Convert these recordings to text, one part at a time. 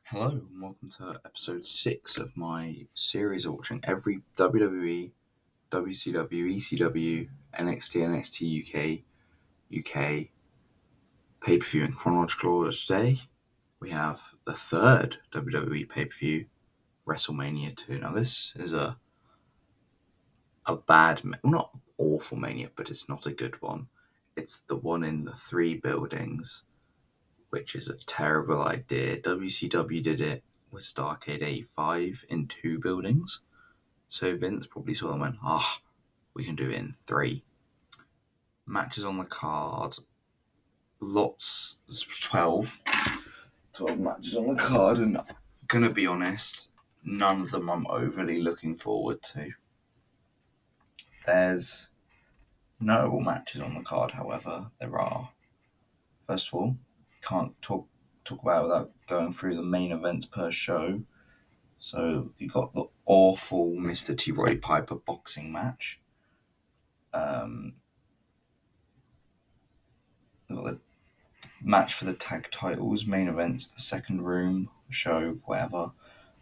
Hello and welcome to episode 6 of my series watching every WWE, WCW, ECW, NXT, NXT UK pay-per-view in chronological order. Today we have the third WWE pay-per-view, Wrestlemania 2. Now this is a bad, not awful mania, but it's not a good one. It's the one in the 3 buildings, which is a terrible idea. WCW did it with Starrcade 85 in 2 buildings. So Vince probably saw them and went, we can do it in 3. Matches on the card. Lots, 12 matches on the card, and gonna be honest, none of them I'm overly looking forward to. There's notable matches on the card, however, there are. First of all, can't talk about it without going through the main events per show. So you got the awful Mr. T. Roddy Piper boxing match. You got the match for the tag titles, main events, the second room show, whatever.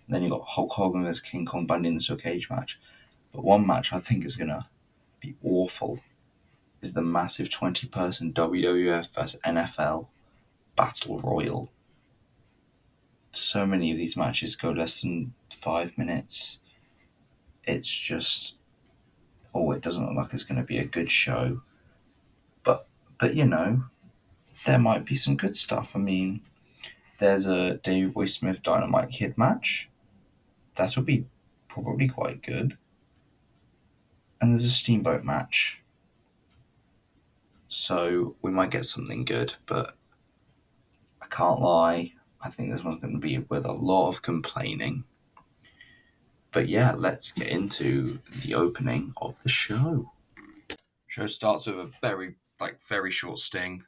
And then you got Hulk Hogan vs King Kong Bundy in the steel cage match. But one match I think is gonna be awful is the massive 20-person WWF vs NFL Battle Royal. So many of these matches go less than 5 minutes. It's just, it doesn't look like it's going to be a good show. But there might be some good stuff. I mean, there's a Davey Boy Smith Dynamite Kid match. That'll be probably quite good. And there's a Steamboat match. So we might get something good, but I can't lie. I think this one's going to be with a lot of complaining. But yeah, let's get into the opening of the show. Show starts with a very short sting.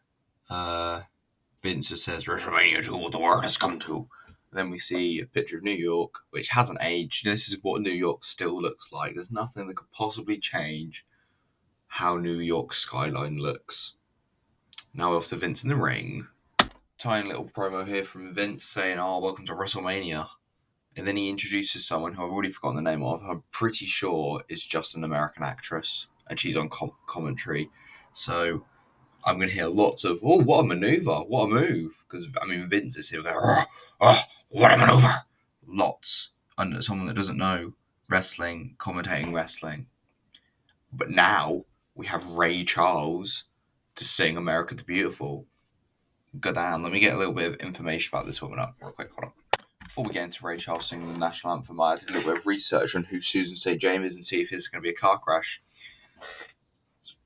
Vince just says, WrestleMania 2, what the world has come to. And then we see a picture of New York, which hasn't aged. This is what New York still looks like. There's nothing that could possibly change how New York's skyline looks. Now we're off to Vince in the ring. Tiny little promo here from Vince saying, welcome to WrestleMania. And then he introduces someone who I've already forgotten the name of. I'm pretty sure is just an American actress. And she's on commentary. So I'm going to hear lots of, what a maneuver, what a move. Because, Vince is here going, what a maneuver. Lots. And someone that doesn't know wrestling, commentating wrestling. But now we have Ray Charles to sing America the Beautiful. Goddamn, let me get a little bit of information about this woman up real quick. Hold on. Before we get into Ray Charles singing the national anthem, I did a little bit of research on who Susan St. James is and see if this is going to be a car crash.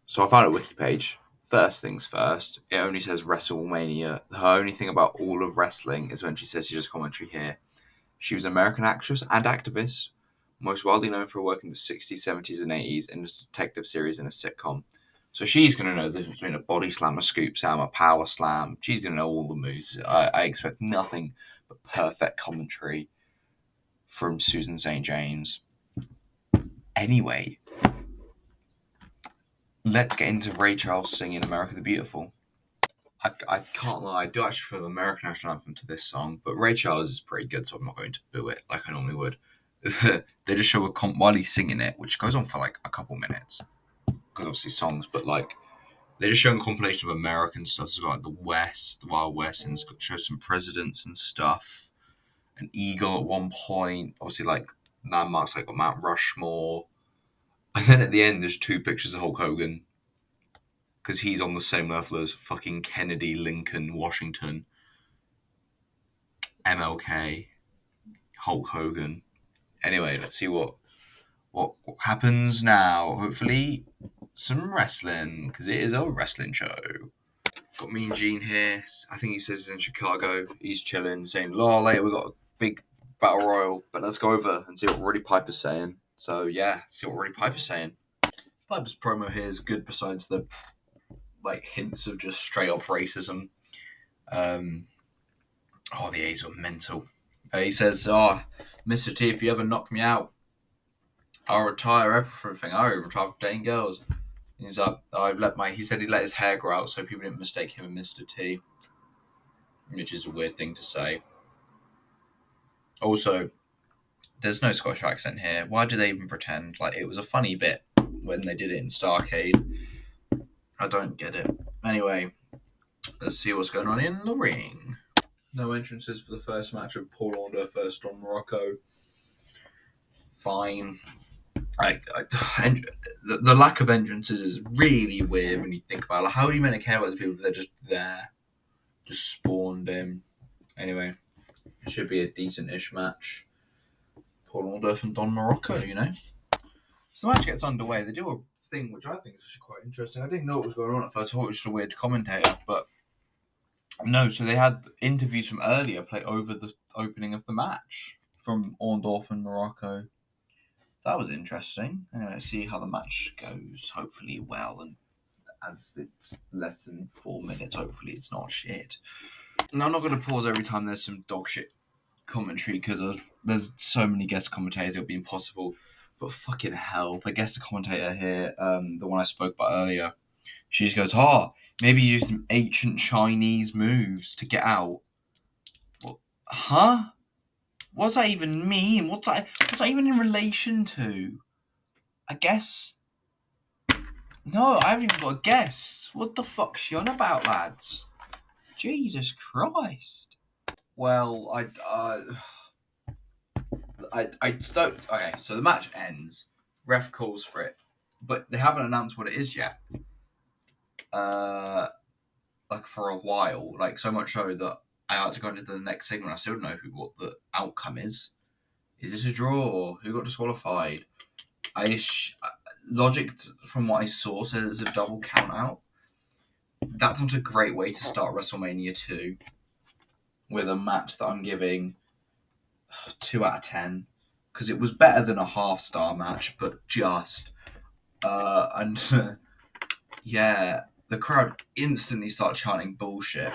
So I found a wiki page. First things first, it only says WrestleMania. Her only thing about all of wrestling is when she says she does commentary here. She was an American actress and activist, most widely known for her work in the 60s, 70s, and 80s in a detective series and a sitcom. So she's going to know the difference between a body slam, a scoop slam, a power slam. She's going to know all the moves. I expect nothing but perfect commentary from Susan St. James. Anyway, let's get into Ray Charles singing America the Beautiful. I can't lie, I do actually feel the American national anthem to this song, but Ray Charles is pretty good, so I'm not going to boo it like I normally would. They just show a comp while he's singing it, which goes on for like a couple minutes, because obviously songs, but like they're just showing a compilation of American stuff, so like the West, the Wild West, and it's got show some presidents and stuff. An eagle at one point, obviously like landmarks like Mount Rushmore, and then at the end there's 2 pictures of Hulk Hogan, because he's on the same level as fucking Kennedy, Lincoln, Washington, MLK, Hulk Hogan. Anyway, let's see what happens now. Hopefully some wrestling, because it is a wrestling show. Got Mean Gene here. I think he says he's in Chicago. He's chilling, saying, later we got a big battle royal, but let's go over and see what Roddy Piper's saying. So yeah, see what Roddy Piper's saying. Piper's promo here is good, besides the hints of just straight up racism. The A's were mental. He says, Mr. T, if you ever knock me out, I'll retire everything. I retire for dating girls. He's like, he said he let his hair grow out so people didn't mistake him and Mr. T, which is a weird thing to say. Also, there's no Scottish accent here. Why do they even pretend? Like, it was a funny bit when they did it in Starcade. I don't get it. Anyway, let's see what's going on in the ring. No entrances for the first match of Paul Orndorff first on Morocco. Fine. And the lack of entrances is really weird when you think about it. Like, how are you meant to care about these people if they're just there? Just spawned in. Anyway, it should be a decent-ish match. Paul Orndorff and Don Morocco, you know? So the match gets underway. They do a thing which I think is actually quite interesting. I didn't know what was going on at first. I thought it was just a weird commentator, but no. So they had interviews from earlier play over the opening of the match from Orndorff and Morocco. That was interesting. Anyway, let's see how the match goes. Hopefully well, and as it's less than 4 minutes, hopefully it's not shit. Now, I'm not going to pause every time there's some dog shit commentary because there's so many guest commentators, it'll be impossible. But fucking hell, the guest commentator here, the one I spoke about earlier, she just goes, maybe use some ancient Chinese moves to get out. Well, huh? What's that even mean? What's that even in relation to? I guess. No, I haven't even got a guess. What the fuck's she on about, lads? Jesus Christ. Well, I don't. Okay, so the match ends. Ref calls for it, but they haven't announced what it is yet. Like for a while, like so much so that I had to go into the next segment. I still don't know what the outcome is. Is this a draw? Who got disqualified? Logic from what I saw says it's a double count out. That's not a great way to start WrestleMania 2 with a match that I'm giving 2 out of 10 because it was better than a half-star match, but just and yeah, the crowd instantly start chanting bullshit,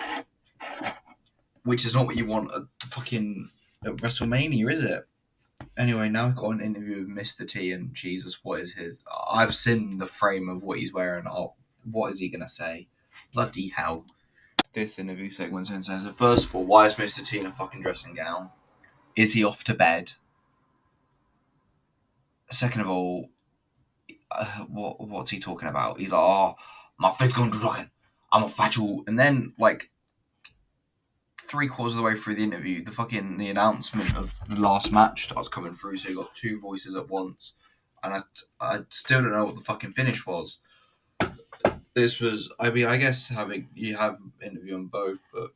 which is not what you want at the fucking at WrestleMania, is it? Anyway, now we've got an interview with Mr. T, and Jesus, what is his? I've seen the frame of what he's wearing. Oh, what is he gonna say? Bloody hell! This interview segment says, first of all, why is Mr. T in a fucking dressing gown? Is he off to bed? Second of all, what's he talking about? He's like, my fate's going to talking. I'm a fatal. And then, like, 3/4 of the way through the interview, the announcement of the last match starts coming through. So you got two voices at once, and I still don't know what the fucking finish was. This was, I mean, I guess you have interview on both, but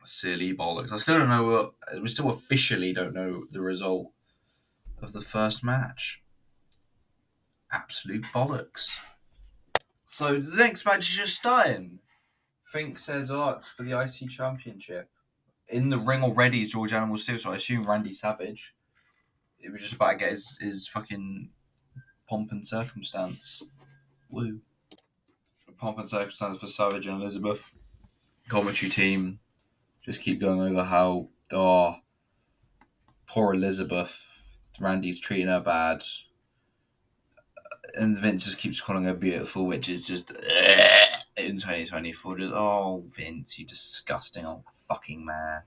silly bollocks. I still don't know we still officially don't know the result of the first match. Absolute bollocks. So the next match is just starting. Fink says, it's for the IC Championship. In the ring already is George Animal Steel, so I assume Randy Savage. It was just about to get his fucking pomp and circumstance. Woo. Pomp and circumstance for Savage and Elizabeth. Commentary team just keep going over how, poor Elizabeth. Randy's treating her bad. And Vince just keeps calling her beautiful, which is just in 2024. Just, Vince, you disgusting old fucking man.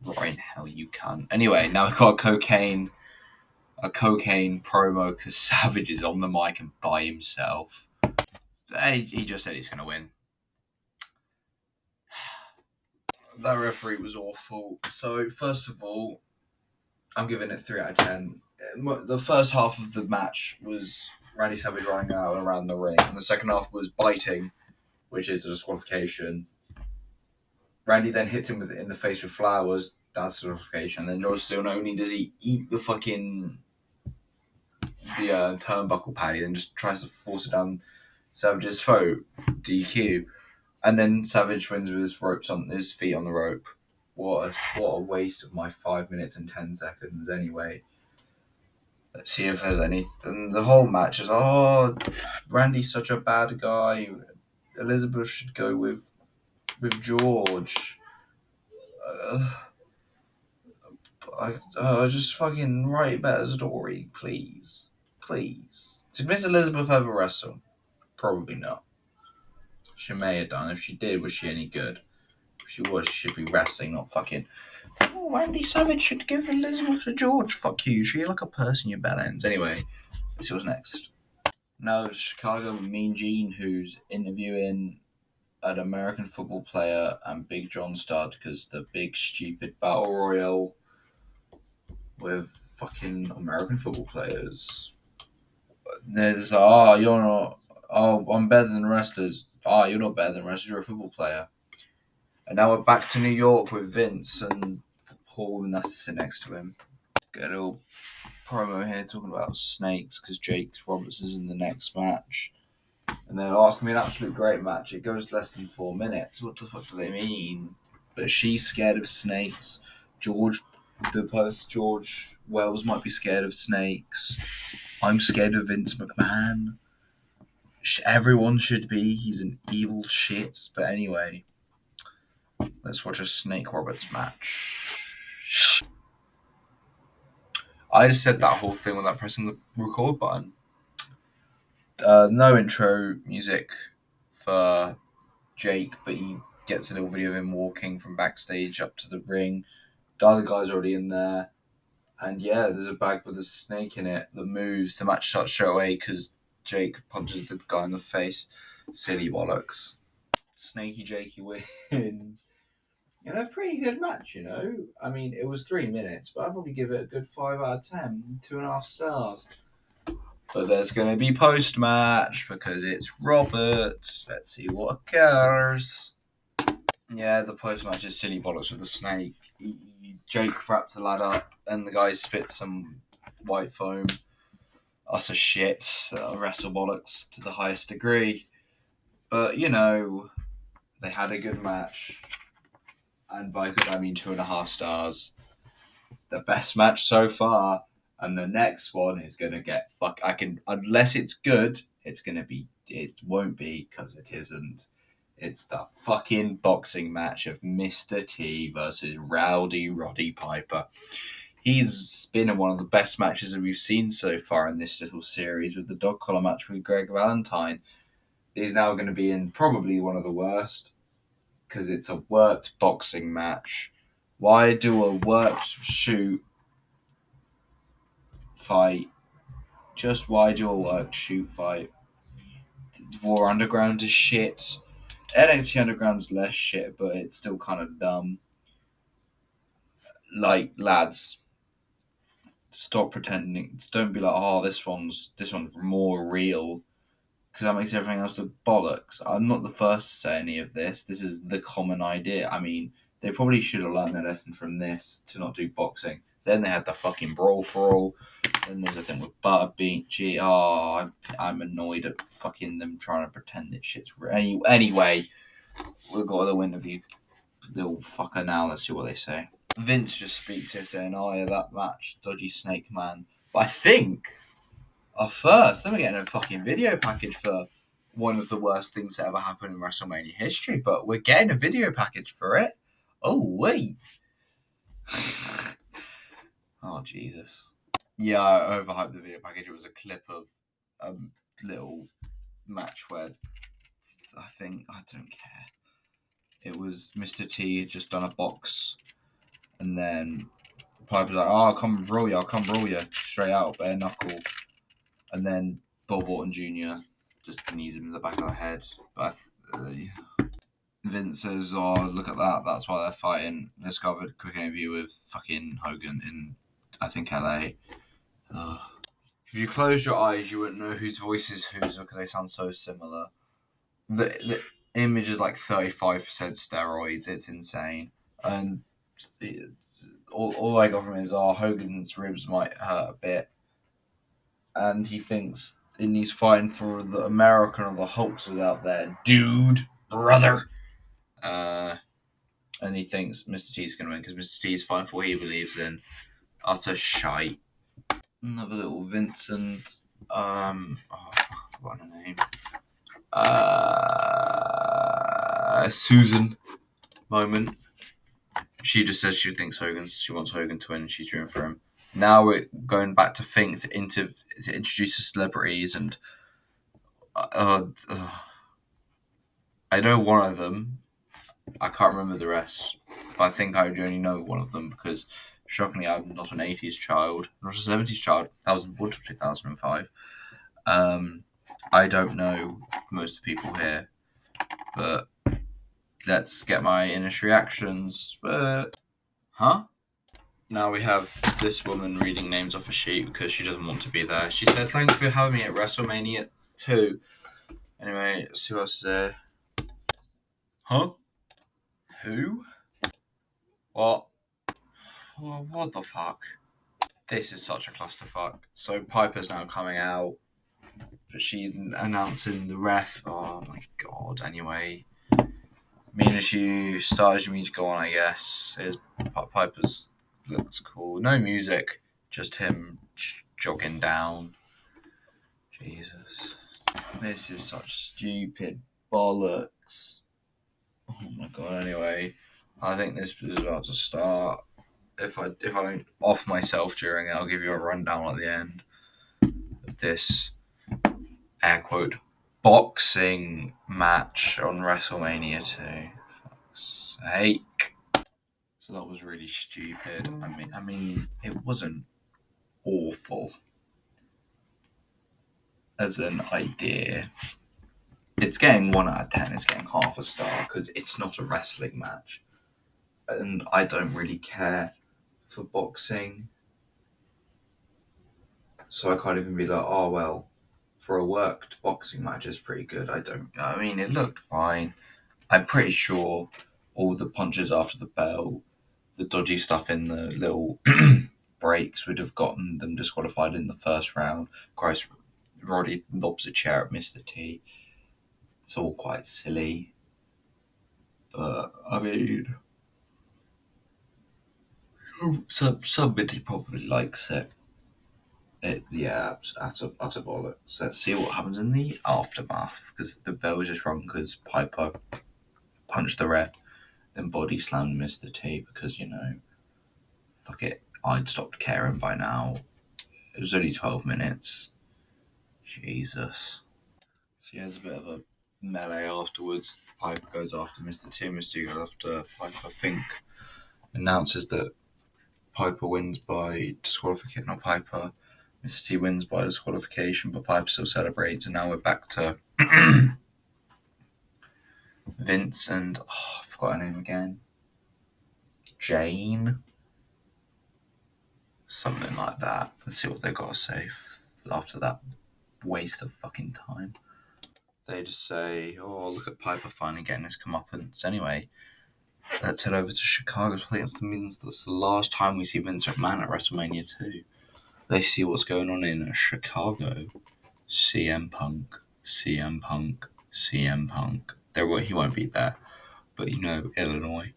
Right in hell you cunt. Anyway, now we've got a cocaine promo because Savage is on the mic and by himself. He just said he's going to win. That referee was awful. So, first of all, I'm giving it 3 out of 10. The first half of the match was Randy Savage running out around the ring, and the second half was biting, which is a disqualification. Randy then hits him in the face with flowers. That's a disqualification. And then George still not only does he eat the turnbuckle pad, he then just tries to force it down Savage's throat, DQ, and then Savage wins with his feet on the rope. What a waste of my 5 minutes and 10 seconds. Anyway, let's see if there's anything. The whole match is Randy's such a bad guy. Elizabeth should go with George. I just fucking write a better story, please. Did Miss Elizabeth ever wrestle? Probably not. She may have done. If she did, was she any good? She should be wrestling, not fucking. Oh, Randy Savage should give Elizabeth to George. Fuck you. Treat her like a person, you bellends. Anyway, let's see what's next. Now it's Chicago with Mean Gene, who's interviewing an American football player and Big John Studd because the big stupid battle royal with fucking American football players. There's you're not. Oh, I'm better than wrestlers. You're not better than wrestlers. You're a football player. And now we're back to New York with Vince and Paul, and that's sit next to him. Get a little promo here talking about snakes because Jake Roberts is in the next match. And they're asking me an absolute great match. It goes less than 4 minutes. What the fuck do they mean? But she's scared of snakes. George Wells might be scared of snakes. I'm scared of Vince McMahon. Everyone should be. He's an evil shit. But anyway, let's watch a Snake Roberts match. I just said that whole thing without pressing the record button. No intro music for Jake, but he gets a little video of him walking from backstage up to the ring. The other guy's already in there. And yeah, there's a bag with a snake in it that moves. The match starts straight away because Jake punches the guy in the face. Silly bollocks. Snaky Jakey wins. A pretty good match, I mean, it was 3 minutes, but I'd probably give it a good 5 out of 10. 2.5 stars. But there's going to be post-match because it's Roberts. Let's see what occurs. Yeah, the post-match is silly bollocks with the snake. Jake wraps the lad up and the guy spits some white foam. Utter shit. Wrestle bollocks to the highest degree. But, they had a good match. And by good, I mean 2.5 stars. It's the best match so far. And the next one is going to get unless it's good, it won't be because it isn't. It's the fucking boxing match of Mr. T versus Rowdy Roddy Piper. He's been in one of the best matches that we've seen so far in this little series with the dog collar match with Greg Valentine. He's now going to be in probably one of the worst because it's a worked boxing match. Why do a worked shoot fight? Just why do a worked shoot fight? War Underground is shit. NXT Underground's less shit, but it's still kind of dumb. Like, lads, stop pretending. Don't be like, this one's more real, because that makes everything else look bollocks. I'm not the first to say any of this. This is the common idea. I mean, they probably should have learned their lesson from this to not do boxing. Then they had the fucking Brawl for All. Then there's a thing with Butterbean. I'm annoyed at fucking them trying to pretend that shit's real. Anyway, we've got a little interview. Little fucker now. Let's see what they say. Vince just speaks here saying, yeah, that match, dodgy snake man. But I think, first, then we're getting a fucking video package for one of the worst things that ever happened in WrestleMania history, but we're getting a video package for it. Oh, wait. Oh, Jesus. Yeah, I overhyped the video package. It was a clip of a little match where I don't care. It was Mr. T had just done a box, and then Piper's like, I'll come brawl you, straight out, bare knuckle. And then Bob Orton Jr. just knees him in the back of the head. But Vince says, look at that, that's why they're fighting. Let's go have a quick interview with fucking Hogan in, I think, LA. If you close your eyes, you wouldn't know whose voice is whose because they sound so similar. The image is like 35% steroids. It's insane. And all I got from it is, Hogan's ribs might hurt a bit. And he thinks he's fighting for the American or the Hulksters out there. Dude, brother. And he thinks Mr. T's going to win because Mr. T's fighting for what he believes in. Utter shite. Another little Vincent. I forgot her name. Susan moment. She just says she wants Hogan to win and she's rooting for him. Now we're going back to Fink to introduce the celebrities and I know one of them. I can't remember the rest. But I think I only know one of them because, shockingly, I'm not an 80s child, not a 70s child. I was born in 2005. I don't know most of the people here, but let's get my initial reactions. Huh? Now we have this woman reading names off a sheet because she doesn't want to be there. She said, "Thanks for having me at WrestleMania 2." Anyway, let's see what's there. Huh? Who? What? Oh, what the fuck? This is such a clusterfuck. So Piper's now coming out, but she's announcing the ref. Oh my god. Anyway, mean as you start as you mean to go on, I guess. Here's Piper's looks cool. No music, just him jogging down. Jesus. This is such stupid bollocks. Oh my god, anyway. I think this is about to start. If I don't off myself during it, I'll give you a rundown at the end of this air quote boxing match on WrestleMania 2. Fuck's sake. So that was really stupid. I mean, it wasn't awful as an idea. It's getting 1 out of 10. It's getting half a star because it's not a wrestling match, and I don't really care for boxing, so I can't even be like, oh well, for a worked boxing match is pretty good. I mean, it looked fine. I'm pretty sure all the punches after the bell, the dodgy stuff in the little breaks would have gotten them disqualified in the first round. Christ, Roddy lobs a chair at Mr. T. It's all quite silly, but I mean, somebody probably likes it. Yeah, utter bollocks. Let's see what happens in the aftermath because the bell was just wrong because Piper punched the ref, then body slammed Mr. T because fuck it, I'd stopped caring by now. It was only 12 minutes. Jesus. So he has a bit of a melee afterwards. Piper goes after Mr. T. Mr. T goes after Piper. Fink announces that Piper wins by disqualification. Not Piper. Mr. T wins by disqualification, but Piper still celebrates. And now we're back to Vince and I forgot her name again. Jane. Something like that. Let's see what they've got to say after that waste of fucking time. They just say, oh, look at Piper finally getting his comeuppance. Anyway, let's head over to Chicago to play against the Mins. That's the last time we see Vince McMahon at WrestleMania 2. They see what's going on in Chicago. CM Punk, CM Punk, CM Punk. He won't be there, but Illinois.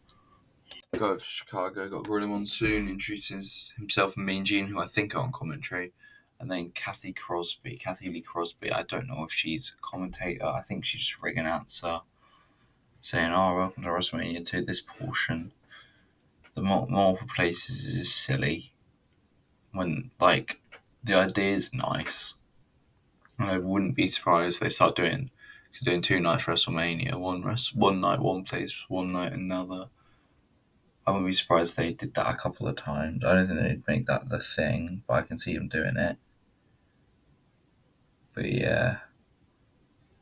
Go over to Chicago, got Gorilla Monsoon introduces himself and Mean Gene, who I think are on commentary. And then Kathy Lee Crosby. I don't know if she's a commentator. I think she's just a ring announcer. Saying, oh, welcome to WrestleMania 2. This portion, the multiple places is silly. When, the idea is nice. And I wouldn't be surprised if they start doing 2 nights WrestleMania. One night one place, one night another. I wouldn't be surprised if they did that a couple of times. I don't think they'd make that the thing, but I can see them doing it. But yeah,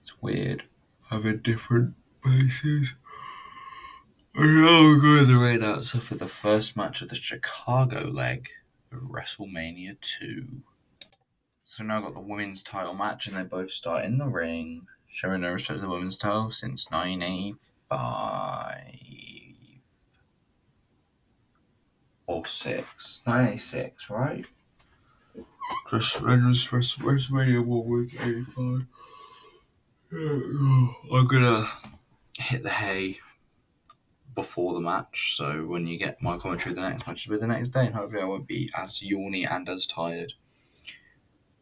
it's weird having different places. And now we're going to the ring announcer for the first match of the Chicago leg of WrestleMania 2. So now I've got the women's title match, and they both start in the ring, showing no respect to the women's title since 1985 or 6. 1986, right? Just WrestleMania 1 was 85. I'm gonna hit the hay before the match, so when you get my commentary, the next match will be the next day, and hopefully I won't be as yawny and as tired.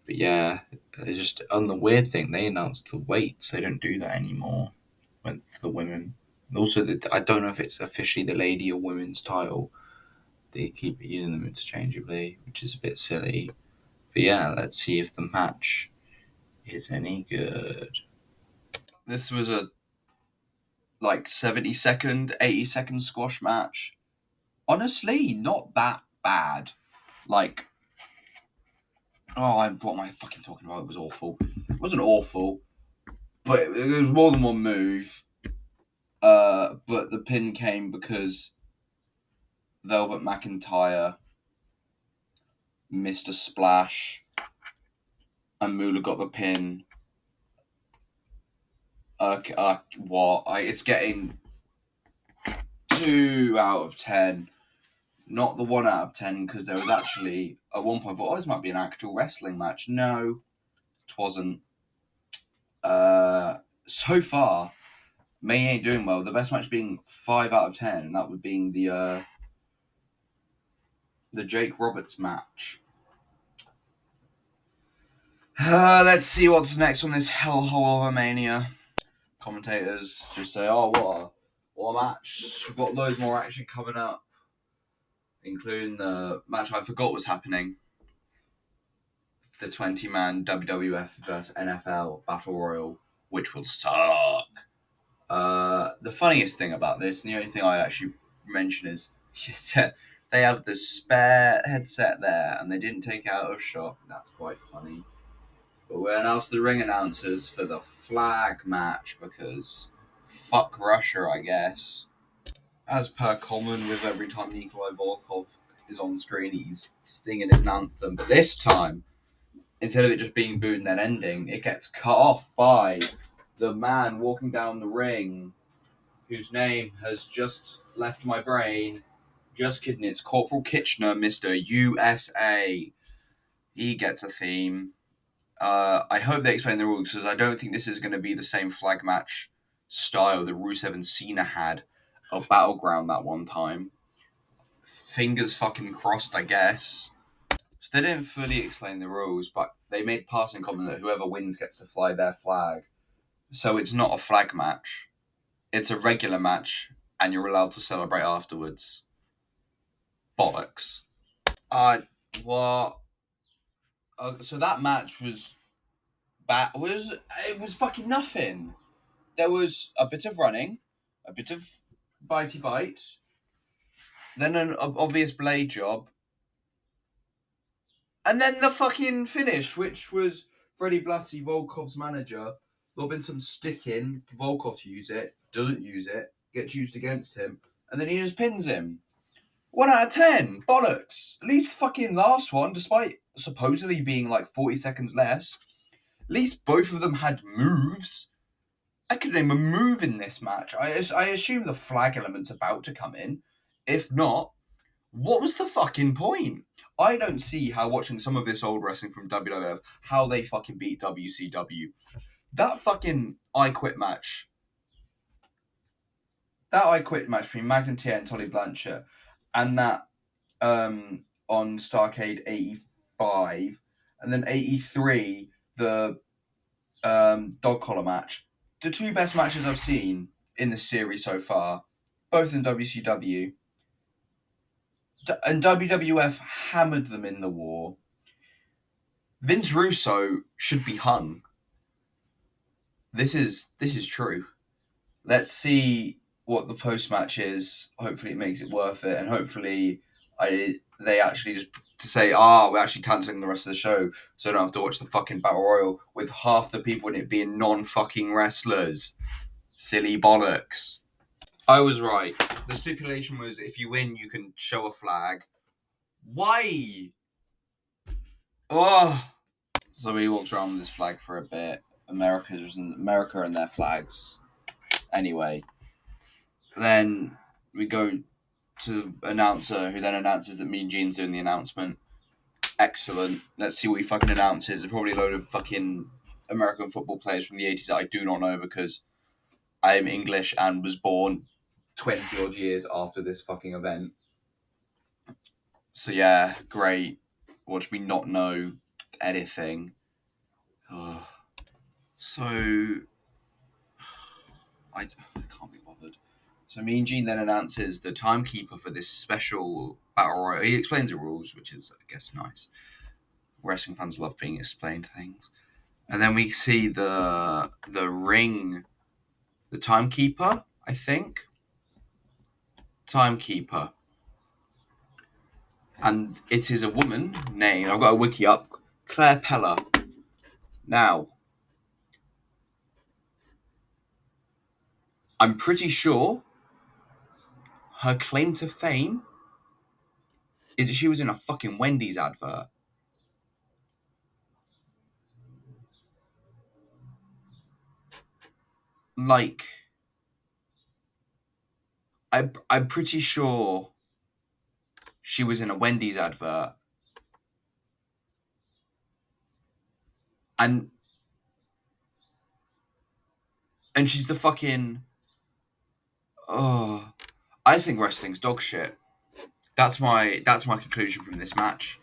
But yeah, just on the weird thing, they announced the weights. They don't do that anymore for the women. Also, I don't know if it's officially the lady or women's title. They keep using them interchangeably, which is a bit silly. But yeah, let's see if the match is any good. This was a like 70-second, 80-second squash match. Honestly, not that bad. Like, what am I fucking talking about? It was awful. It wasn't awful, but it was more than one move. But the pin came because Velvet McIntyre missed a splash, and Moolah got the pin. It's getting 2 out of 10. Not the 1 out of 10, because there was actually at one point I thought, this might be an actual wrestling match. No, it wasn't. So far, May ain't doing well. The best match being 5 out of 10, and that would be the Jake Roberts match. Let's see what's next on this hellhole of a Mania. Commentators just say, what a match. We've got loads more action coming up, including the match I forgot was happening. The 20-man WWF vs NFL Battle Royal, which will suck. The funniest thing about this, and the only thing I actually mention is, they have the spare headset there, and they didn't take it out of shop. That's quite funny. But we're now to the ring announcers for the flag match, because fuck Russia, I guess. As per common with every time Nikolai Volkov is on screen, he's singing his anthem. But this time, instead of it just being booed and then ending, it gets cut off by the man walking down the ring, whose name has just left my brain. Just kidding, it's Corporal Kitchener, Mr. USA. He gets a theme. I hope they explain the rules, because I don't think this is going to be the same flag match style that Rusev and Cena had of Battleground that one time. Fingers fucking crossed, I guess. So they didn't fully explain the rules, but they made passing comment that whoever wins gets to fly their flag. So it's not a flag match. It's a regular match, and you're allowed to celebrate afterwards. Bollocks. What? So that match was it was fucking nothing. There was a bit of running, a bit of bitey bite, then an obvious blade job, and then the fucking finish, which was Freddie Blassie, Volkov's manager, lobbing some stick in for Volkov to use it, doesn't use it, gets used against him, and then he just pins him. 1 out of 10. Bollocks. At least fucking last one, despite supposedly being like 40 seconds less, at least both of them had moves. I could name a move in this match. I assume the flag element's about to come in. If not, what was the fucking point? I don't see how, watching some of this old wrestling from WWF, how they fucking beat WCW. That fucking I Quit match. That I Quit match between Magnum TA and Tully Blanchard, and that on Starrcade 85, and then 83, the dog collar match. The two best matches I've seen in the series so far, both in WCW. And WWF hammered them in the war. Vince Russo should be hung. This is true. Let's see what the post match is. Hopefully it makes it worth it, and hopefully they actually just to say, we're actually cancelling the rest of the show, so I don't have to watch the fucking Battle Royal with half the people in it being non-fucking wrestlers. Silly bollocks. I was right. The stipulation was, if you win, you can show a flag. Why? Oh. So he walks around with his flag for a bit. America and their flags. Anyway, then we go to the announcer, who then announces that Mean Gene's doing the announcement. Excellent. Let's see what he fucking announces. There's probably a load of fucking American football players from the 80s that I do not know, because I am English and was born 20 odd years after this fucking event. So yeah, great. Watch me not know anything. So I can't be bothered. So Mean Gene then announces the timekeeper for this special battle royal. He explains the rules, which is, I guess, nice. Wrestling fans love being explained things. And then we see the ring, the timekeeper, I think. Timekeeper. And it is a woman named, I've got a wiki up, Claire Peller. Now, I'm pretty sure her claim to fame is that she was in a fucking Wendy's advert. Like, I'm pretty sure she was in a Wendy's advert. And she's the fucking, oh, I think wrestling's dog shit. That's my conclusion from this match.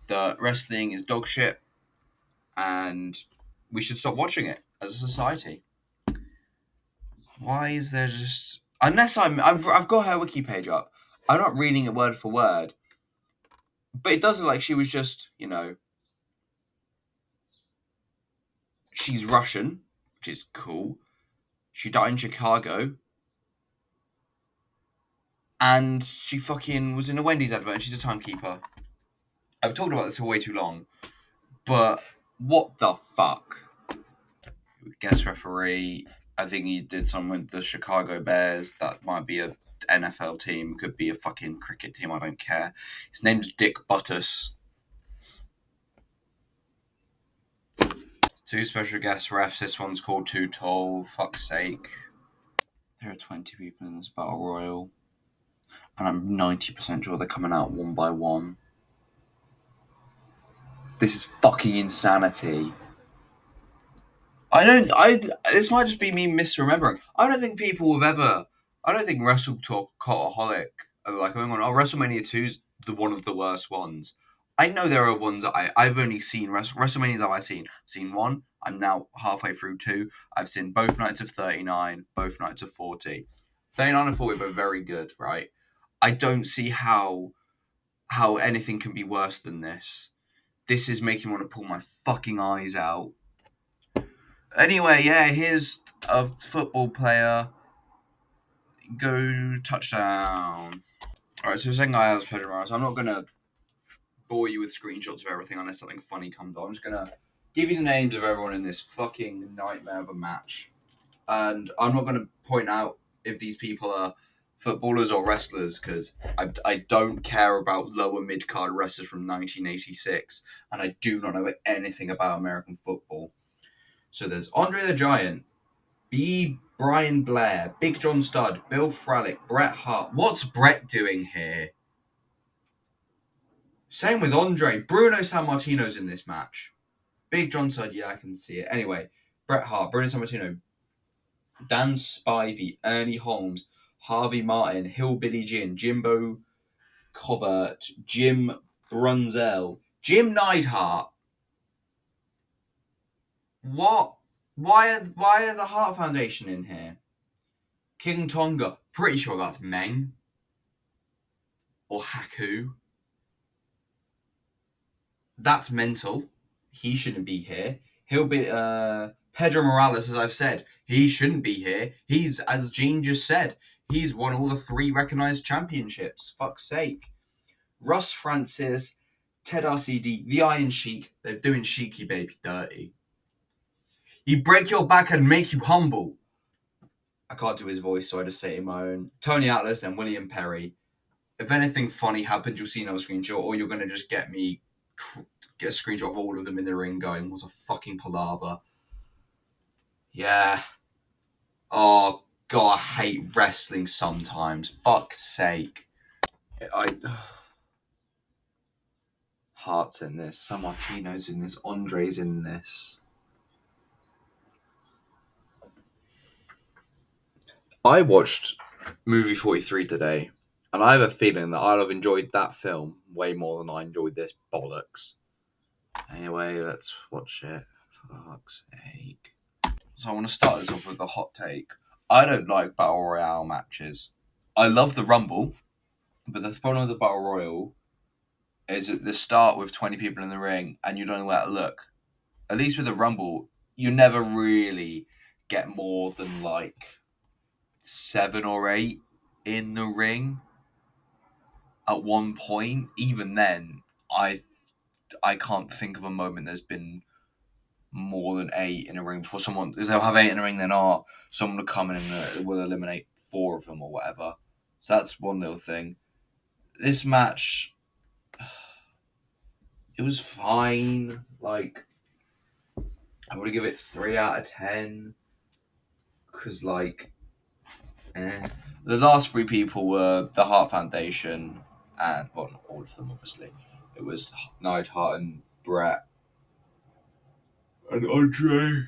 That wrestling is dog shit, and we should stop watching it as a society. Why is there just, unless I've got her wiki page up. I'm not reading it word for word, but it does look like she was just, she's Russian, which is cool. She died in Chicago, and she fucking was in a Wendy's advert, and she's a timekeeper. I've talked about this for way too long, but what the fuck? Guest referee, I think he did something with the Chicago Bears. That might be a NFL team, could be a fucking cricket team, I don't care. His name's Dick Buttus. Two special guest refs. This one's called Too Tall. Fuck's sake. There are 20 people in this battle royal, and I'm 90% sure they're coming out one by one. This is fucking insanity. This might just be me misremembering. I don't think Wrestle Talk Cultaholic are like going on. Oh, WrestleMania 2 is one of the worst ones. I know there are ones that I've only seen. WrestleManias have I seen? I've seen one. I'm now halfway through two. I've seen both nights of 39, both nights of 40. 39 and 40 were very good, right? I don't see how anything can be worse than this. This is making me want to pull my fucking eyes out. Anyway, yeah, here's a football player. Go touchdown. Alright, so the second guy has Pedro Morales. I'm not going to bore you with screenshots of everything unless something funny comes on. I'm just going to give you the names of everyone in this fucking nightmare of a match. And I'm not going to point out if these people are footballers or wrestlers, because I don't care about lower mid-card wrestlers from 1986, and I do not know anything about American football. So there's Andre the Giant, B. Brian Blair, Big John Studd, Bill Fralick, Bret Hart. What's Bret doing here? Same with Andre. Bruno Sammartino's in this match. Big John Studd, yeah, I can see it. Anyway, Bret Hart, Bruno Sammartino, Dan Spivey, Ernie Holmes, Harvey Martin, Hillbilly Jim, Jimbo Covert, Jim Brunzell, Jim Neidhart. What? Why are the Hart Foundation in here? King Tonga, pretty sure that's Meng. Or Haku. That's mental. He shouldn't be here. He'll be Pedro Morales, as I've said. He shouldn't be here. He's, as Gene just said, he's won all the 3 recognized championships. Fuck's sake. Russ Francis, Ted RCD, the Iron Sheik. They're doing Sheiky Baby dirty. You break your back and make you humble. I can't do his voice, so I just say it in my own. Tony Atlas and William Perry. If anything funny happens, you'll see another screenshot, or you're going to just get a screenshot of all of them in the ring going, what a fucking palaver. Yeah. Oh, God, I hate wrestling sometimes. Fuck's sake. Hart's in this, Sammartino's in this, Andre's in this. I watched movie 43 today, and I have a feeling that I'll have enjoyed that film way more than I enjoyed this bollocks. Anyway, let's watch it. Fuck's sake. So I want to start this off with a hot take. I don't like Battle Royale matches. I love the Rumble, but the problem with the Battle Royal is at the start with 20 people in the ring, and you don't know where to look. At least with the Rumble, you never really get more than like 7 or 8 in the ring at one point. Even then, I can't think of a moment there's been more than 8 in a ring before someone. Because they'll have 8 in a ring, then someone will come in and will eliminate 4 of them or whatever. So that's one little thing. This match, it was fine. Like, I would give it 3 out of 10. Because, like, the last 3 people were the Hart Foundation, and, well, not all of them, obviously. It was Neidhart and Brett and Andre.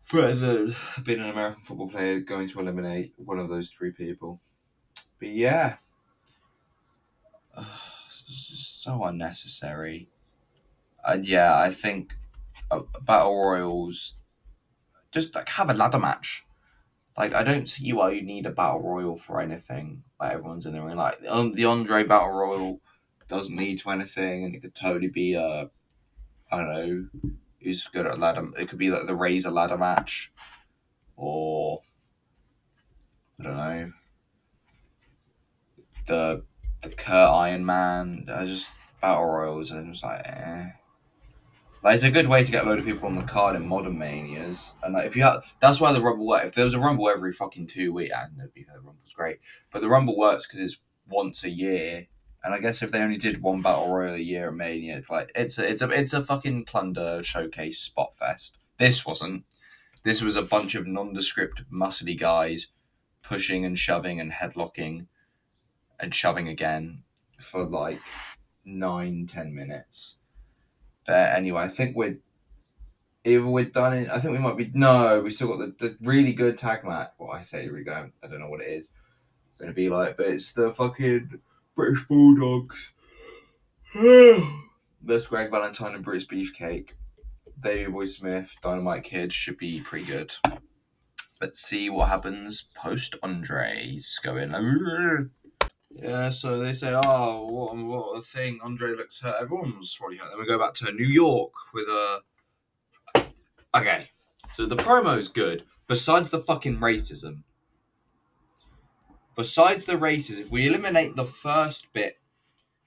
Brett had been an American football player going to eliminate one of those 3 people. But yeah, it's just so unnecessary. And yeah, I think Battle Royals, just like have a ladder match. Like, I don't see why you need a battle royal for anything. Like, everyone's in the ring. Like, the Andre battle royal doesn't need to anything, and it could totally be I don't know, who's good at ladder. It could be like the Razor ladder match, or I don't know, the Kurt Iron Man. I just battle royals, and I'm just like, eh. Like, it's a good way to get a load of people on the card in modern manias, and like, if you have, that's why the Rumble works. If there was a Rumble every fucking 2 weeks, and it'd be the Rumble's great, but the Rumble works because it's once a year, and I guess if they only did one battle royal a year at Mania, it's a fucking plunder showcase spot fest. This wasn't. This was a bunch of nondescript muscly guys pushing and shoving and headlocking and shoving again for like 9-10 minutes. But anyway, I think we're done in. I think we might be. No, we still got the really good tag match. Well, I say really good. I don't know what it is. It's going to be like, but it's the fucking British Bulldogs. There's Greg Valentine and Bruce Beefcake. Davey Boy Smith, Dynamite Kid should be pretty good. Let's see what happens post Andre's going. Yeah, so they say, oh, what a thing. Andre looks hurt. Everyone's probably hurt. Then we go back to New York with a. Okay, so the promo's good. Besides the fucking racism. Besides the racism, if we eliminate the first bit,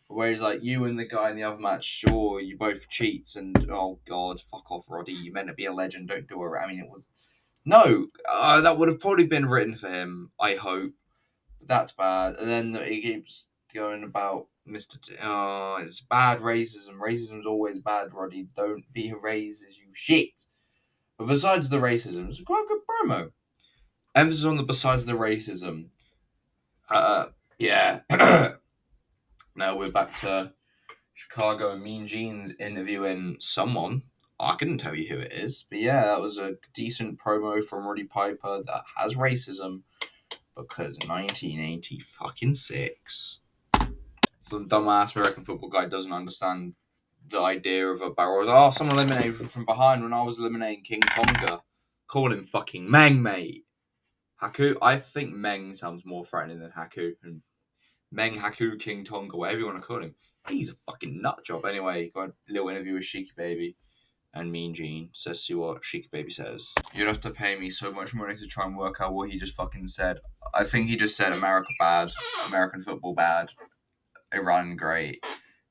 where it's like you and the guy in the other match, sure, you both cheats, and oh god, fuck off, Roddy. You meant to be a legend. Don't do it. I mean, it was. No, that would have probably been written for him, I hope. That's bad. And then he keeps going about Mr. It's bad racism. Racism's always bad, Roddy. Don't be racist, you shit. But besides the racism, it's quite a good promo. Emphasis on the besides the racism. Yeah. Now we're back to Chicago and Mean Gene's interviewing someone. I couldn't tell you who it is. But yeah, that was a decent promo from Roddy Piper that has racism. Because 1986. Some dumbass American football guy doesn't understand the idea of a barrel. Oh, someone eliminated from behind when I was eliminating King Tonga. Call him fucking Meng, mate. Haku? I think Meng sounds more threatening than Haku. And Meng, Haku, King Tonga, whatever you want to call him. He's a fucking nut job. Anyway, got a little interview with Sheiky Baby and Mean Gene. So let's see what Sheiky Baby says. You'd have to pay me so much money to try and work out what he just fucking said. I think he just said America bad, American football bad, Iran great,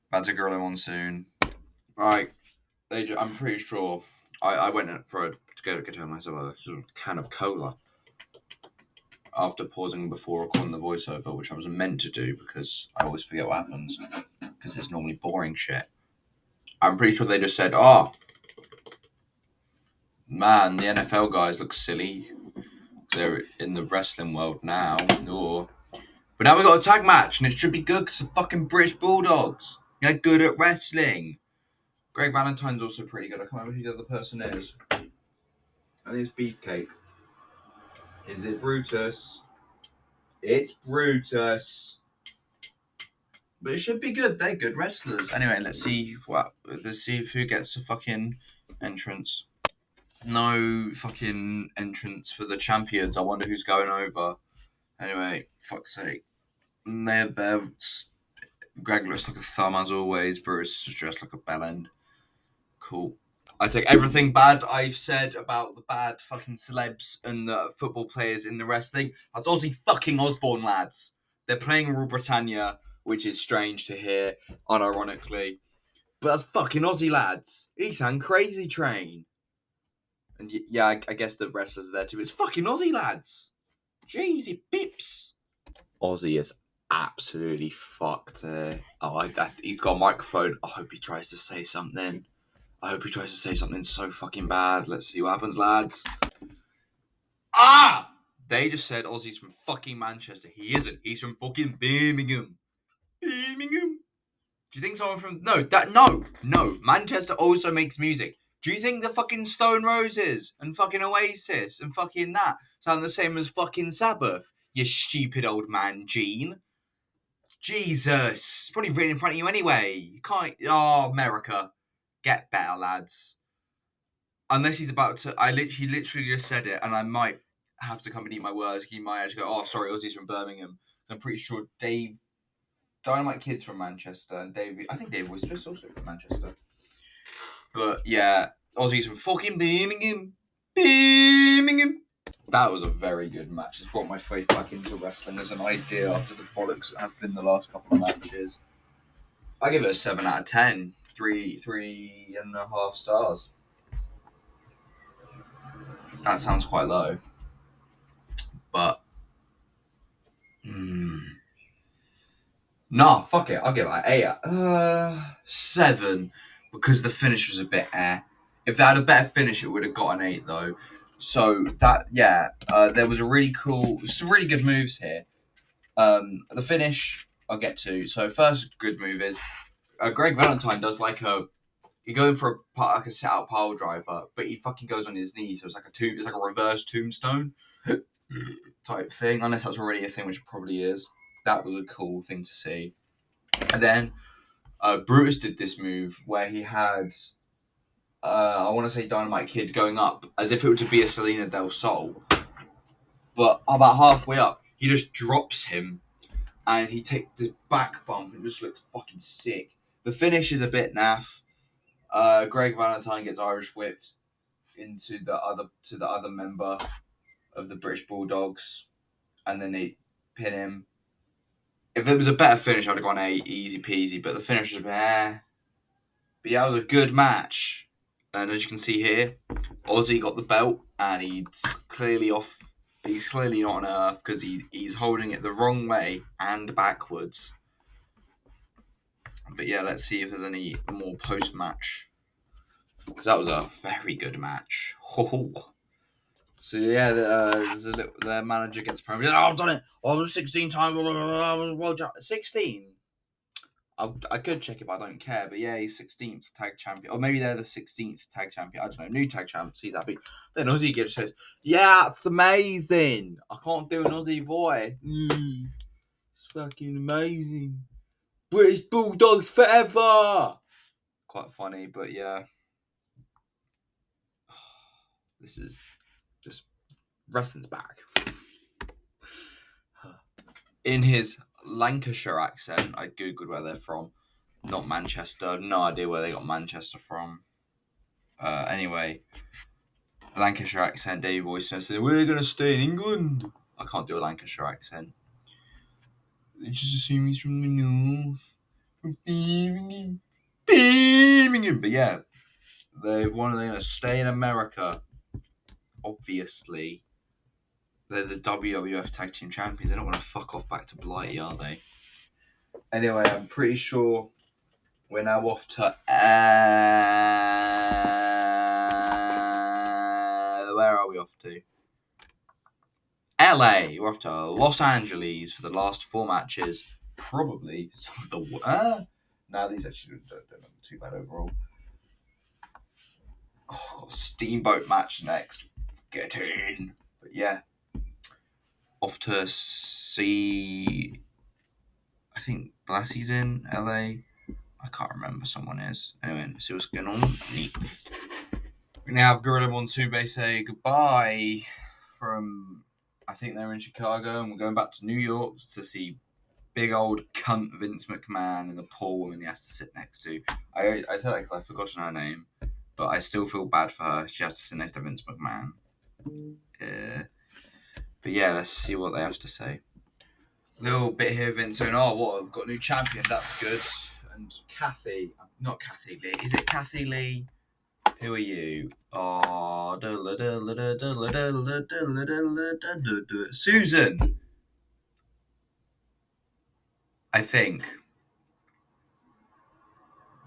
about to grill him on soon. Right, I'm pretty sure I went to get myself a can of cola after pausing before recording the voiceover, which I was meant to do because I always forget what happens because it's normally boring shit. I'm pretty sure they just said, oh, man, the NFL guys look silly. They're in the wrestling world now. But now we got a tag match, and it should be good because the fucking British Bulldogs. They're good at wrestling. Greg Valentine's also pretty good. I can't remember who the other person is. I think it's Beefcake. Is it Brutus? It's Brutus. But it should be good. They're good wrestlers. Anyway, let's see who gets the fucking entrance. No fucking entrance for the champions. I wonder who's going over. Anyway, fuck's sake. Greg looks like a thumb as always. Bruce is dressed like a bellend. Cool. I take everything bad I've said about the bad fucking celebs and the football players in the wrestling. That's Ozzy fucking Osbourne, lads. They're playing Rule Britannia, which is strange to hear, unironically. But that's fucking Aussie, lads. He sang Crazy Train. And yeah, I guess the wrestlers are there too. It's fucking Aussie, lads. Jeezy pips. Aussie is absolutely fucked. He's got a microphone. I hope he tries to say something. I hope he tries to say something so fucking bad. Let's see what happens, lads. Ah! They just said Ozzy's from fucking Manchester. He isn't. He's from fucking Birmingham. Birmingham. Do you think someone from... No. Manchester also makes music. Do you think the fucking Stone Roses and fucking Oasis and fucking that sound the same as fucking Sabbath? You stupid old man, Gene. Jesus. It's probably written in front of you anyway. You can't... Oh, America. Get better, lads. Unless he's about to... He literally just said it, and I might have to come and eat my words. He might actually go, oh, sorry, Ozzy's from Birmingham. I'm pretty sure Dynamite Kid's from Manchester, and I think Dave was also from Manchester. But yeah, Ozzy's from fucking Birmingham. Birmingham. That was a very good match. It's brought my faith back into wrestling as an idea after the bollocks that have been the last couple of matches. I give it a 7 out of 10. 3.5 stars. That sounds quite low. But nah, fuck it. I'll give it an 8. 7, because the finish was a bit If they had a better finish, it would have got an 8 though. So that there was some really good moves here. The finish I'll get to. So first good move is Greg Valentine does he goes for a set out pile driver, but he fucking goes on his knees. So it's like a reverse tombstone type thing. Unless that's already a thing, which it probably is. That was a cool thing to see. And then Brutus did this move where he had I want to say Dynamite Kid going up as if it were to be a Selena Del Sol, but about halfway up he just drops him and he takes the back bump and it just looks fucking sick. The finish is a bit naff. Greg Valentine gets Irish whipped into the other member of the British Bulldogs, and then they pin him. If it was a better finish, I'd have gone 8, easy peasy. But the finish was a bit. But yeah, it was a good match. And as you can see here, Ozzy got the belt, and he's clearly off. He's clearly not on Earth because he's holding it the wrong way and backwards. But yeah, let's see if there's any more post-match. Because that was a very good match. So yeah, their manager gets promoted. Oh, I've done it. I was 16 times. 16? I could check it, but I don't care. But yeah, he's 16th tag champion. Or maybe they're the 16th tag champion. I don't know. New tag champs. He's happy. Then Ozzy says, yeah, it's amazing. I can't do an Ozzy voice. It's fucking amazing. British Bulldogs forever. Quite funny, but yeah. This is just wrestling's back. In his Lancashire accent, I googled where they're from. Not Manchester. No idea where they got Manchester from. Anyway, Lancashire accent. Davey Boy Smith said, "We're gonna stay in England." I can't do a Lancashire accent. They just assume he's from the north, from Birmingham. But yeah, they're gonna stay in America. Obviously, they're the WWF Tag Team Champions. They're not gonna fuck off back to Blighty, are they? Anyway, I'm pretty sure we're now off to where are we off to? LA. We're off to Los Angeles for the last 4 matches. Probably some of the these actually don't look too bad overall. Got a Steamboat match next. Get in. But yeah, off to see. I think Blassie's in LA. I can't remember. Someone is. Anyway, see what's going on. We now have Gorilla Monsoon say goodbye from, I think they're in Chicago, and we're going back to New York to see big old cunt Vince McMahon and the poor woman he has to sit next to. I said that because I've forgotten her name. but I still feel bad for her. She has to sit next to Vince McMahon. But yeah, let's see what they have to say. Little bit here, Vince saying, "Oh, what? I've got a new champion. That's good." And not Kathy Lee. Is it Kathy Lee? Who are you? Oh, Susan. I think.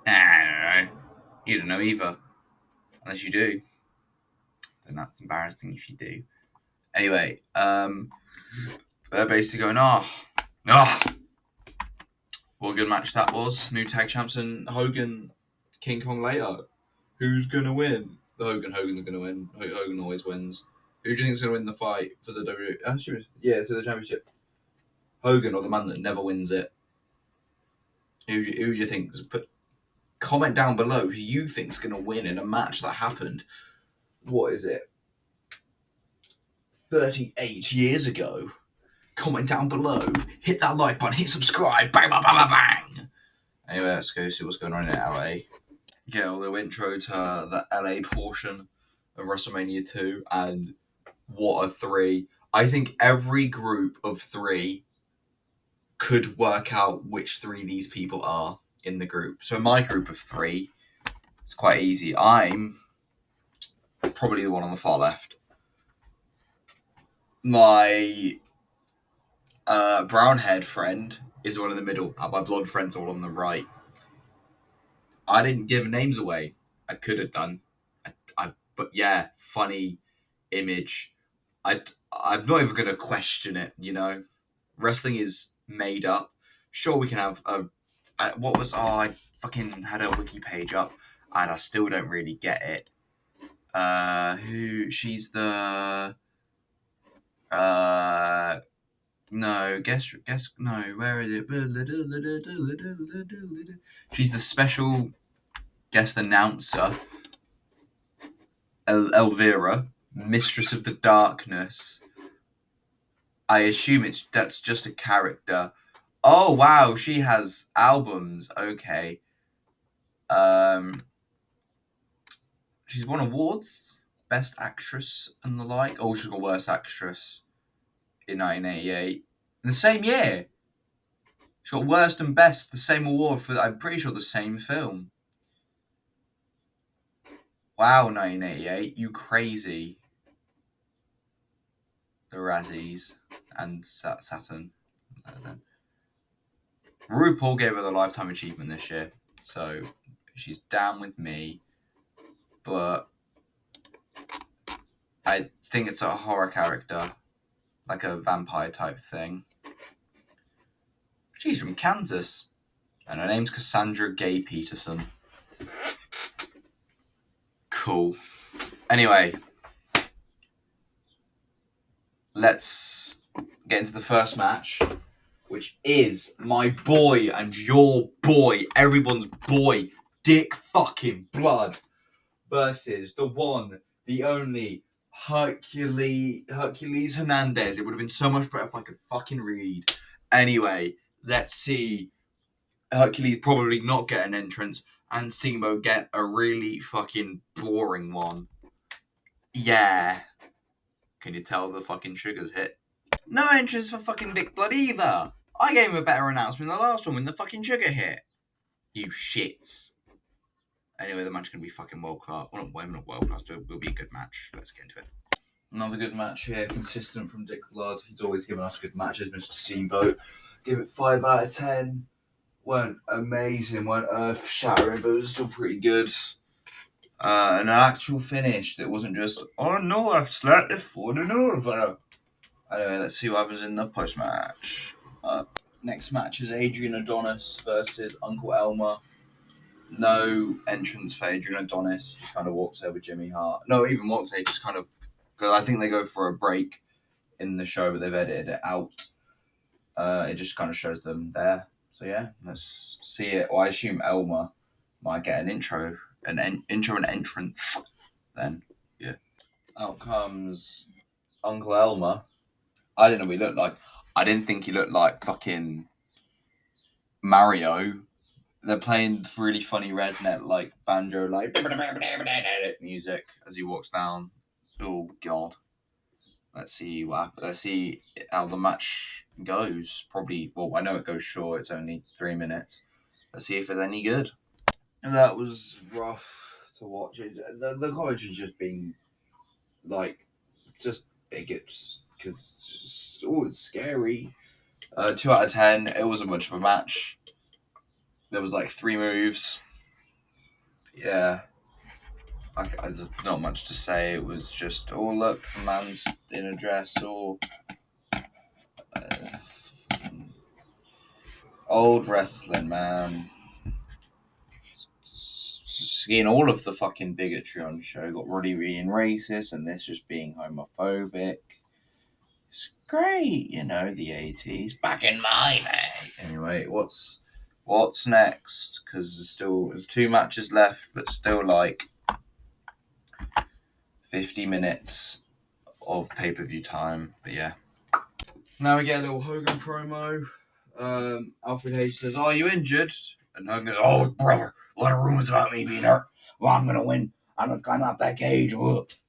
I don't know. You don't know either, unless you do. Then that's embarrassing if you do. Anyway, they're basically going, what a good match that was. New tag champs and Hogan, King Kong later. Who's gonna win? Hogan's gonna win. Hogan always wins. Who do you think is gonna win the fight for the WWE? Yeah, for the championship. Hogan or the man that never wins it? Who do you think? Put comment down below who you think's gonna win in a match that happened. What is it? 38 years ago. Comment down below. Hit that like button. Hit subscribe. Bang, bang, bang, bang, bang. Anyway, let's go see what's going on in LA. Get a little intro to the LA portion of WrestleMania 2, and what a 3. I think every group of 3 could work out which 3 these people are in the group. So my group of 3, it's quite easy. I'm probably the one on the far left. My brown-haired friend is one in the middle, and my blonde friend's all on the right. I didn't give names away. I could have done. But yeah, funny image. I'm not even going to question it, you know. Wrestling is made up. Sure, we can have I fucking had a wiki page up, and I still don't really get it. She's the no, no, where is it? She's the special guest announcer, Elvira, Mistress of the Darkness. I assume that's just a character. Oh wow, she has albums. Okay. She's won awards, Best Actress and the like. Oh, she's got Worst Actress in 1988. In the same year, she got Worst and Best, the same award for, I'm pretty sure, the same film. Wow, 1988, you crazy. The Razzies and Saturn. RuPaul gave her the Lifetime Achievement this year, so she's down with me. But I think it's a horror character, like a vampire type thing. She's from Kansas, and her name's Cassandra Gay Peterson. Cool. Anyway, let's get into the first match, which is my boy and your boy, everyone's boy, Dick fucking Blood, versus the one, the only, Hercules Hernandez. It would have been so much better if I could fucking read. Anyway, let's see. Hercules probably not get an entrance, and Steamboat get a really fucking boring one. Yeah. Can you tell the fucking sugars hit? No entrance for fucking Dick Blood either. I gave him a better announcement than the last one when the fucking sugar hit. You shits. Anyway, the match is going to be fucking world class. Well, not world class, but it will be a good match. Let's get into it. Another good match here, consistent from Dick Blood. He's always given us good matches, Mr. Steamboat. Give it 5 out of 10. Weren't amazing, weren't earth-shattering, but it was still pretty good. An actual finish that wasn't just, oh no, I've slightly fallen over. Anyway, let's see what happens in the post-match. Next match is Adrian Adonis versus Uncle Elmer. No entrance for Adrian Adonis. He just kind of walks there with Jimmy Hart. No, even walks there, just kind of, because I think they go for a break in the show, but they've edited it out. It just kind of shows them there. So yeah, let's see it. Well, I assume Elmer might get an intro and entrance. Then, yeah. Out comes Uncle Elmer. I didn't know what he looked like. I didn't think he looked like fucking Mario they're playing really funny redneck like banjo like music as he walks down. Oh god. Let's see what happens. Let's see how the match goes. Probably, well, I know it goes short. It's only 3 minutes. Let's see if it's any good. That was rough to watch. The commentary just being like, just bigots because it's scary. 2 out of 10. It wasn't much of a match. There was like 3 moves. Yeah, there's not much to say. It was just, oh look, the man's in a dress. Or old wrestling, man. Seeing all of the fucking bigotry on the show. Got Roddy being racist and this just being homophobic. It's great, the 80s. Back in my day. Anyway, what's next? Because there's 2 matches left, but still like 50 minutes of pay-per-view time. But yeah. Now we get a little Hogan promo. Alfred Hayes says, "Oh, are you injured?" And Hogan goes, "Oh, brother, a lot of rumors about me being hurt. Well, I'm gonna win. I'm gonna climb out that cage."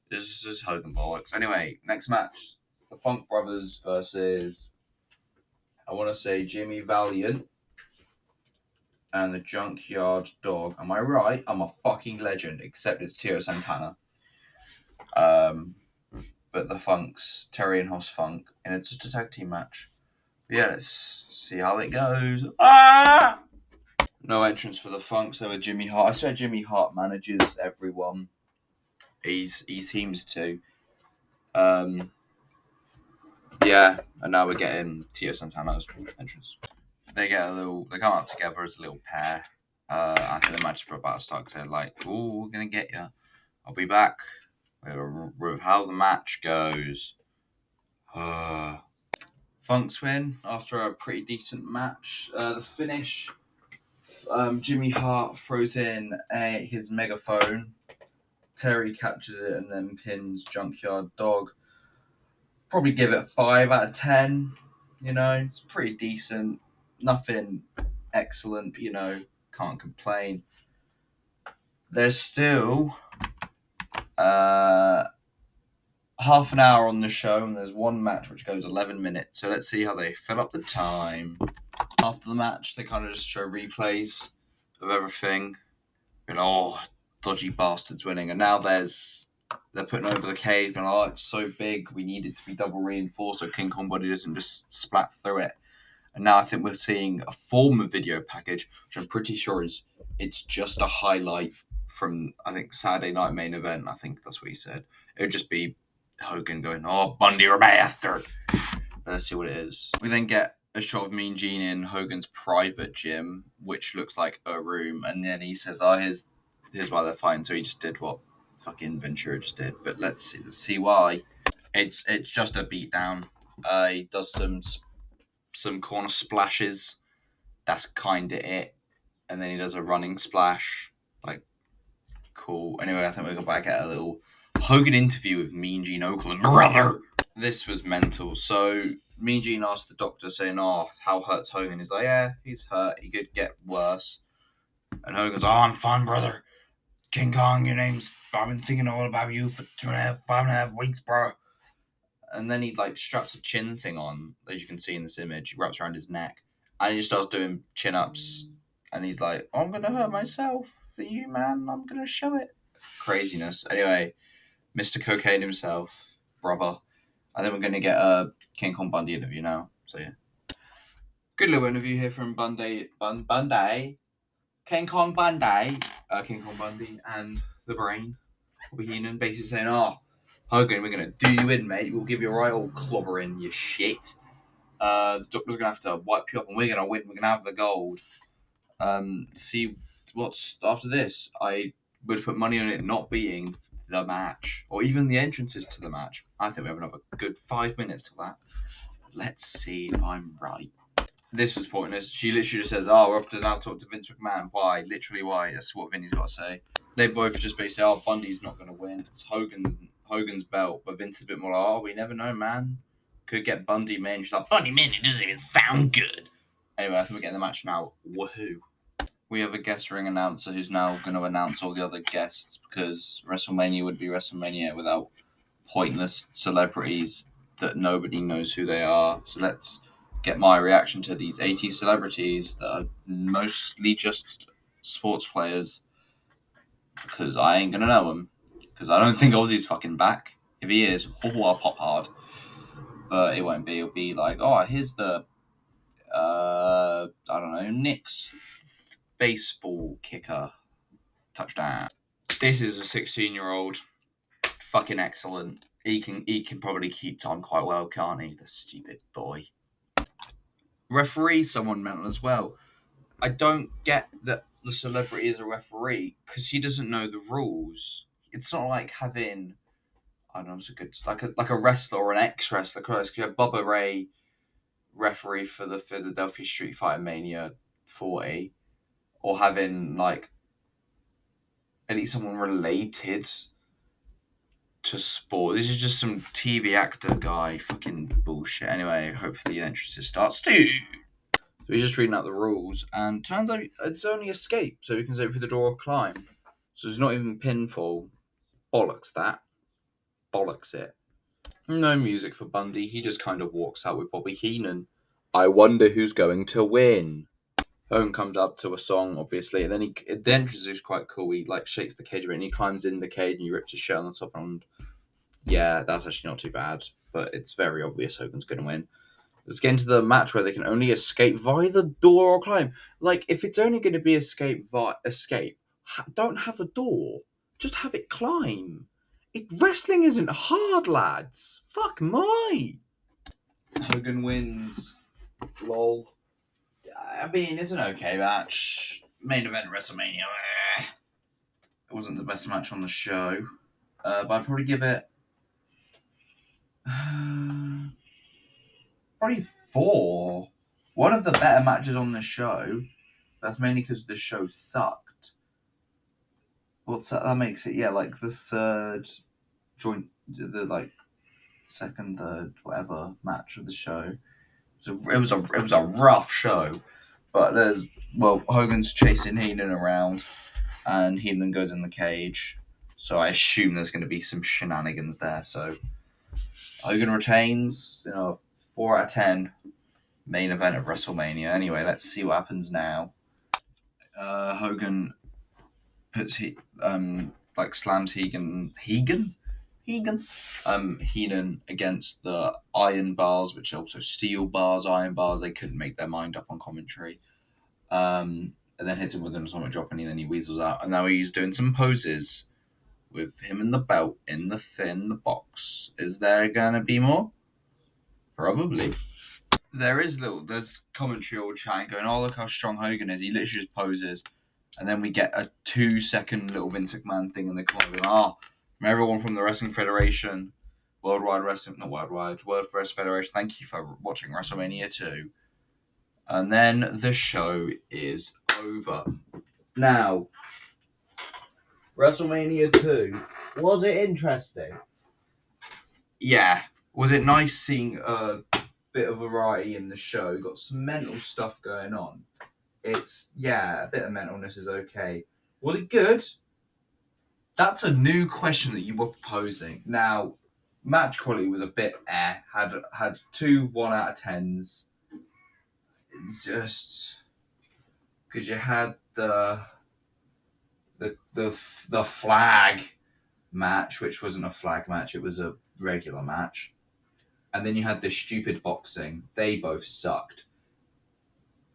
This is Hogan bollocks. Anyway, next match: the Funk Brothers versus, I want to say, Jimmy Valiant and the Junkyard Dog. Am I right? I'm a fucking legend, except it's Tio Santana. But the Funk's Terry and Hoss Funk, and it's just a tag team match. But yeah, let's see how it goes. No entrance for the Funks over Jimmy Hart. I swear Jimmy Hart manages everyone. He seems to. Yeah, and now we're getting Tio Santana's entrance. They come out together as a little pair. I think the match is about to start. They're like, "Oh, we're gonna get you. I'll be back with how the match goes." Funks win after a pretty decent match. The finish. Jimmy Hart throws in his megaphone. Terry catches it and then pins Junkyard Dog. Probably give it a 5 out of 10. It's pretty decent. Nothing excellent, but can't complain. There's still half an hour on the show, and there's one match which goes 11 minutes. So let's see how they fill up the time. After the match, they kind of just show replays of everything. Dodgy bastards winning. And now they're putting over the cage and it's so big, we need it to be double reinforced so King Kong body doesn't just splat through it. And now I think we're seeing a former video package, which I'm pretty sure it's just a highlight from, I think, Saturday Night Main Event. I think that's what he said. It would just be Hogan going, "Oh, Bundy, you're a bastard." Let's see what it is. We then get a shot of Mean Gene in Hogan's private gym, which looks like a room, and then he says, "Oh, here's why they're fighting." So he just did what fucking Ventura just did. But let's see why. It's just a beatdown. He does some corner splashes. That's kind of it. And then he does a running splash. Like, cool. Anyway, I think we're going to back at a little Hogan interview with Mean Gene Okerlund. Brother! This was mental. So Mean Gene asked the doctor, saying, "Oh, how hurt's Hogan?" He's like, "Yeah, he's hurt. He could get worse." And Hogan's, "Oh, I'm fine, brother. King Kong, I've been thinking all about you for 5.5 weeks, bro." And then he straps a chin thing on, as you can see in this image. He wraps around his neck, and he just starts doing chin ups. And he's like, "I'm gonna hurt myself for you, man. I'm gonna show it." Craziness. Anyway, Mr. Cocaine himself, brother. And then we're gonna get a King Kong Bundy interview now. So yeah, good little interview here from Bundy, King Kong Bundy, and the Brain, Bobby Heenan, basically saying, "Oh, Hogan, we're going to do you in, mate. We'll give you a right old clobbering, you shit. The doctor's going to have to wipe you up and we're going to win. We're going to have the gold. See what's after this. I would put money on it not being the match or even the entrances to the match. I think we have another good 5 minutes till that. Let's see if I'm right." This was pointless. She literally just says, "Oh, we're off to now talk to Vince McMahon." Why? Literally why? That's what Vinny's got to say. They both just basically say, "Oh, Bundy's not going to win. It's Hogan's belt." But Vince is a bit more like, "Oh, we never know, man. Could get Bundy man." She's like, "Bundy man, it doesn't even sound good." Anyway, I think we're getting the match now. Woohoo. we have a guest ring announcer who's now going to announce all the other guests because WrestleMania would be WrestleMania without pointless celebrities that nobody knows who they are. So let's get my reaction to these 80 celebrities that are mostly just sports players because I ain't going to know them because I don't think Ozzy's fucking back. If he is, I'll pop hard. But it won't be. It'll be like, oh, here's the, I don't know, Knicks baseball kicker touchdown. This is a 16-year-old, fucking excellent. He can probably keep time quite well, can't he? The stupid boy. Referee someone mental as well. I don't get that the celebrity is a referee because he doesn't know the rules. It's not like having, I don't know, it's a good like a wrestler or an ex-wrestler. Because you have Bubba Ray referee for the Philadelphia Street Fighter Mania 40, or having like at least someone related to sport. This is just some TV actor guy fucking bullshit. Anyway, hopefully the entrances starts too. So he's just reading out the rules, and turns out it's only escape, so we can say through the door or climb. So it's not even pinfall. Bollocks that. Bollocks it. No music for Bundy. He just kind of walks out with Bobby Heenan. I wonder who's going to win. Hogan comes up to a song, obviously, and then the entrance is quite cool. He like shakes the cage a bit, and he climbs in the cage, and he rips his shirt on the top. And yeah, that's actually not too bad, but it's very obvious Hogan's going to win. Let's get into the match where they can only escape via the door or climb. Like, if it's only going to be escape, don't have a door. Just have it climb. Wrestling isn't hard, lads. Fuck my. Hogan wins. Lol. I mean, it's an okay match. Main event WrestleMania. It wasn't the best match on the show. But I'd probably give it... probably 4. One of the better matches on the show. That's mainly because the show sucked. What's that? That makes it, yeah, like the third joint, the like second, third, whatever match of the show. So it was a rough show. But Hogan's chasing Heenan around, and Heenan goes in the cage. So I assume there's going to be some shenanigans there. So Hogan retains, 4 out of 10. Main event of WrestleMania. Anyway, let's see what happens now. Hogan puts slams Heenan against the iron bars, which are also steel bars, iron bars. They couldn't make their mind up on commentary. And then hits him with an atomic drop, and then he weasels out. And now he's doing some poses with him and the belt in the box. Is there gonna be more? Probably. There's commentary all chatting going, oh, look how strong Hogan is. He literally just poses. And then we get a 2-second little Vince McMahon thing in the corner going, from everyone from the Wrestling Federation, World Wrestling Federation, thank you for watching WrestleMania 2. And then the show is over. Now, WrestleMania 2, was it interesting? Yeah. Was it nice seeing a bit of variety in the show? Got some mental stuff going on. A bit of mentalness is okay. Was it good? That's a new question that you were posing. Now, match quality was a bit had 2 1 out of 10s. Just because you had the flag match, which wasn't a flag match, it was a regular match. And then you had the stupid boxing. They both sucked.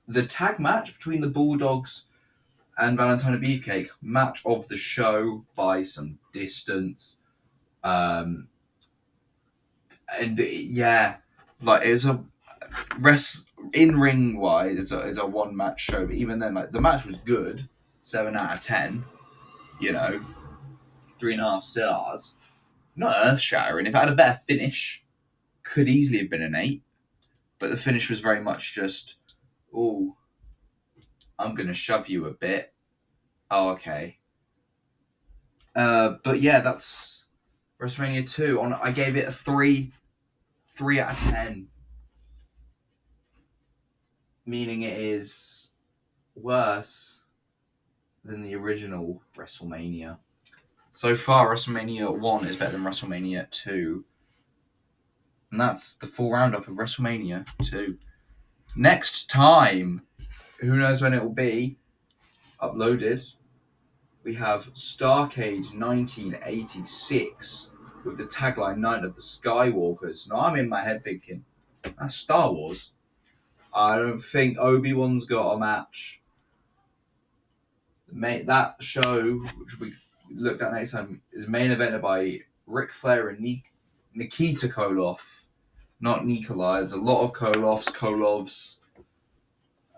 The tag match between the Bulldogs and Valentino Beefcake, match of the show by some distance. And yeah, like it's a in ring wise, it's a 1 match show. But even then, like the match was good, 7 out of 10. 3.5 stars. Not earth shattering. If it had a better finish, could easily have been an 8. But the finish was very much just, oh, I'm gonna shove you a bit. Oh, okay. But yeah, that's WrestleMania 2. I gave it a 3 out of 10. Meaning it is worse than the original WrestleMania. So far, WrestleMania 1 is better than WrestleMania 2. And that's the full roundup of WrestleMania 2. Next time, who knows when it will be uploaded, we have Starcade 1986 with the tagline Night of the Skywalkers. Now, I'm in my head thinking, that's Star Wars. I don't think Obi-Wan's got a match. That show, which we looked at next time, is main evented by Ric Flair and Nikita Koloff, not Nikolai. There's a lot of Kolovs.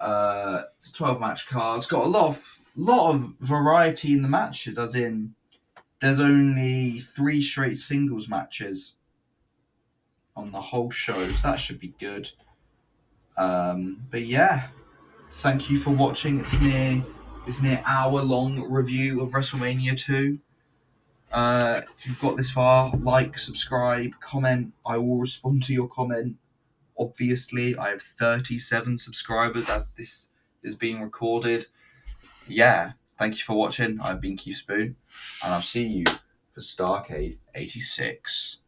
It's a 12-match card. It's got a lot of variety in the matches, as in there's only 3 straight singles matches on the whole show, so that should be good. But yeah, thank you for watching. It's near hour-long review of WrestleMania 2. If you've got this far, like, subscribe, comment. I will respond to your comment. Obviously, I have 37 subscribers as this is being recorded. Yeah, thank you for watching. I've been Keith Spoon, and I'll see you for Starcade 86.